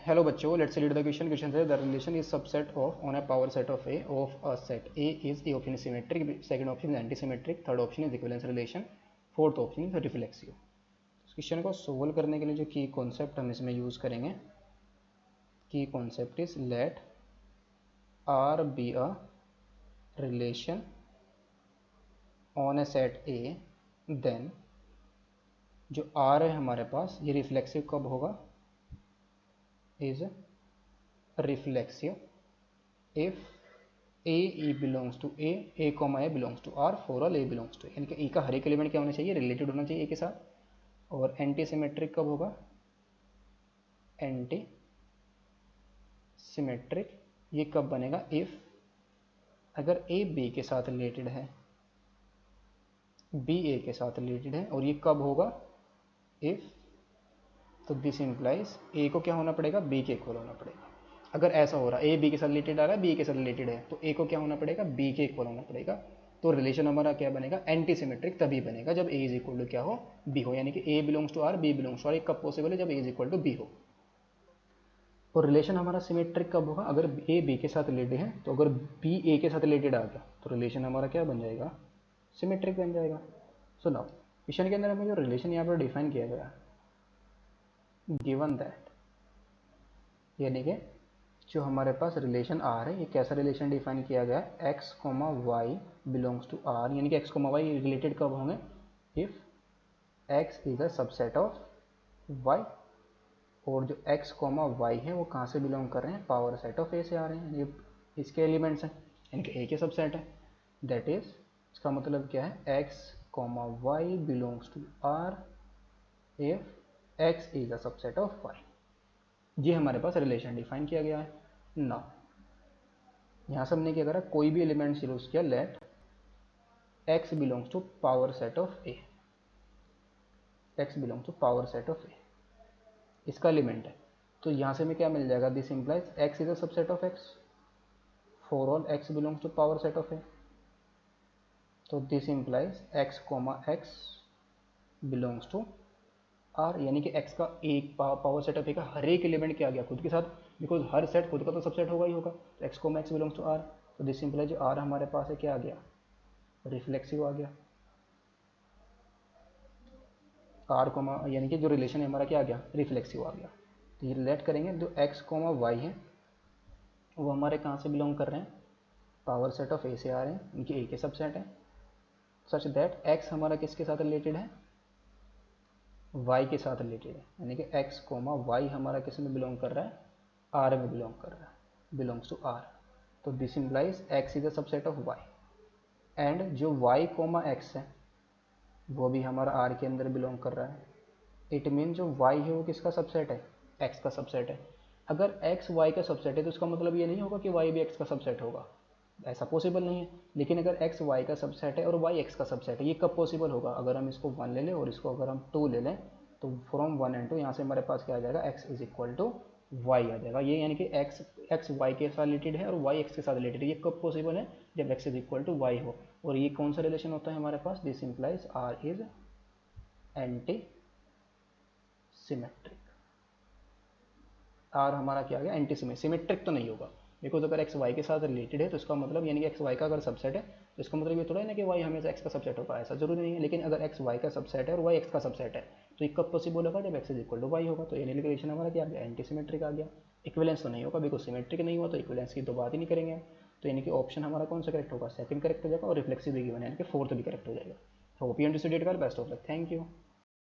Hello बच्चों, let's read the question. Question है the relation is subset of on a power set of A of a set A is A option is symmetric, second option is anti symmetric, third option is equivalence relation, fourth option is reflexive. इस question को solve करने के लिए जो की concept हम इसमें use करेंगे, की concept is let R be a relation on a set A, then जो आर है हमारे पास ये रिफ्लेक्सिव कब होगा, is reflexive if a belongs to a comma a belongs to r for all a belongs to, यानी कि ए का हर एक एलिमेंट क्या होना चाहिए, रिलेटेड होना चाहिए ए के साथ। और एंटी सिमेट्रिक कब होगा, एंटी सिमेट्रिक ये कब बनेगा, इफ अगर ए बी के साथ रिलेटेड है, बी ए के साथ रिलेटेड है, और ये कब होगा, इफ, तो दिस इंप्लाइज ए को क्या होना पड़ेगा, बी के इक्वल होना पड़ेगा। अगर ऐसा हो रहा है ए बी के साथ रिलेटेड आ रहा है, बी के साथ रिलेटेड है, तो ए को क्या होना पड़ेगा, बी के इक्वल होना पड़ेगा। तो रिलेशन हमारा क्या बनेगा, एंटी सिमेट्रिक तभी बनेगा जब ए इज इक्वल टू क्या हो, बी हो, यानी कि A belongs to R, B belongs to R. कब पॉसिबल है, जब A is equal to B हो। और रिलेशन हमारा सिमेट्रिक कब होगा, अगर ए बी के साथ रिलेटेड है, तो अगर बी ए के साथ रिलेटेड आ गया तो रिलेशन हमारा क्या बन जाएगा, सिमेट्रिक बन जाएगा। सो नाउ क्वेश्चन के अंदर हमें जो रिलेशन यहाँ पर डिफाइन किया गया, गिवन दैट, यानी कि जो हमारे पास रिलेशन आर है, ये कैसा रिलेशन डिफाइन किया गया है, x comma y belongs to R, यानी कि एक्स कोमा वाई रिलेटेड कब होंगे, if x is a subset of y. और जो एक्स कोमा वाई है वो कहाँ से बिलोंग कर रहे हैं, पावर सेट ऑफ ए से आ रहे हैं, ये इसके एलिमेंट्स हैं, यानी कि ए के सबसेट है। दैट इज, इसका मतलब क्या है, x comma y belongs to R if x is a subset of y. ये हमारे पास रिलेशन डिफाइन किया गया है। नाउ यहाँ से हमने क्या करा, कोई भी एलिमेंट यूज किया, let x belongs to power set of A, x belongs to power set of A, इसका एलिमेंट है। तो यहाँ से हमें क्या मिल जाएगा, this implies x is a subset of x for all x belongs to power set of A. तो this implies x comma x belongs to R, यानी कि एक्स का एक पावर सेट ऑफ ए का हर एक एलिमेंट क्या आ गया, खुद के साथ, बिकॉज हर सेट खुद का तो सबसेट होगा ही होगा। तो एक्स को एक्स बिलोंग्स टू आर, तो दिस इंप्लाइज जो आर हमारे पास है क्या आ गया, रिफ्लेक्सिव आ गया। आर कोमा यानी कि जो रिलेशन है हमारा क्या आ गया, रिफ्लेक्सिव आ गया। तो ये रिलेट करेंगे, जो एक्स कोमा वाई है वो हमारे कहाँ से बिलोंग कर रहे हैं, पावर सेट ऑफ ए से आ रहे हैं, इनके ए के सबसेट है, सच दैट एक्स हमारा किसके साथ रिलेटेड है, y के साथ रिलेटेड है, यानी कि x कोमा वाई हमारा किस में बिलोंग कर रहा है, r में बिलोंग कर रहा है, बिलोंग्स टू r। तो this implies x is a subset of y, and जो y कोमा x है वो भी हमारा r के अंदर बिलोंग कर रहा है। इट मीन जो y है वो किसका सबसेट है, x का सबसेट है। अगर x y का सबसेट है तो इसका मतलब ये नहीं होगा कि y भी x का सबसेट होगा, ऐसा पॉसिबल नहीं है। लेकिन अगर x y का सबसेट है और y x का सबसेट है, ये कब पॉसिबल होगा, अगर हम इसको 1 ले लें और इसको अगर हम 2 ले लें, तो फ्रॉम 1 एंड 2 यहाँ से हमारे पास क्या आ जाएगा, x is equal to y आ जाएगा। ये यानी कि x y के साथ रिलेटेड है और y x के साथ रिलेटेड है। ये कब पॉसिबल है, जब x is equal to y हो। और ये कौन सा रिलेशन होता है हमारे पास, this implies r is anti symmetric. R हमारा क्या आ गया, एंटी सिमेट्रिक तो नहीं होगा, बिकॉज अगर एक्स वाई के साथ रिलेटेड है तो इसका मतलब, यानी कि एक्स वाई का अगर सबसेट है तो इसका मतलब ये थोड़ा है ना कि वाई हमेशा एक्स का सबसेट होगा, ऐसा जरूरी नहीं है। लेकिन अगर एक्स वाई का सबसेट है और वाई एक्स का सबसेट है तो ये कब पॉसिबल होगा, जब x is equal to y होगा। तो यानी रिलेशन हमारा क्या आ गया, एंटी सिमेट्रिक आ गया। इक्विवेलेंस तो नहीं होगा, बिकॉज सिमेट्रिक नहीं हुआ तो इक्विवेलेंस की तो बात ही नहीं करेंगे। तो यानी कि ऑप्शन हमारा कौन सा करेक्ट होगा, सेकंड करेक्ट हो जाएगा, और रिफ्लेक्सिव भी गिवन है, यानी कि फोर्थ भी करेक्ट हो जाएगा। Hope you understood it, best of luck, thank you.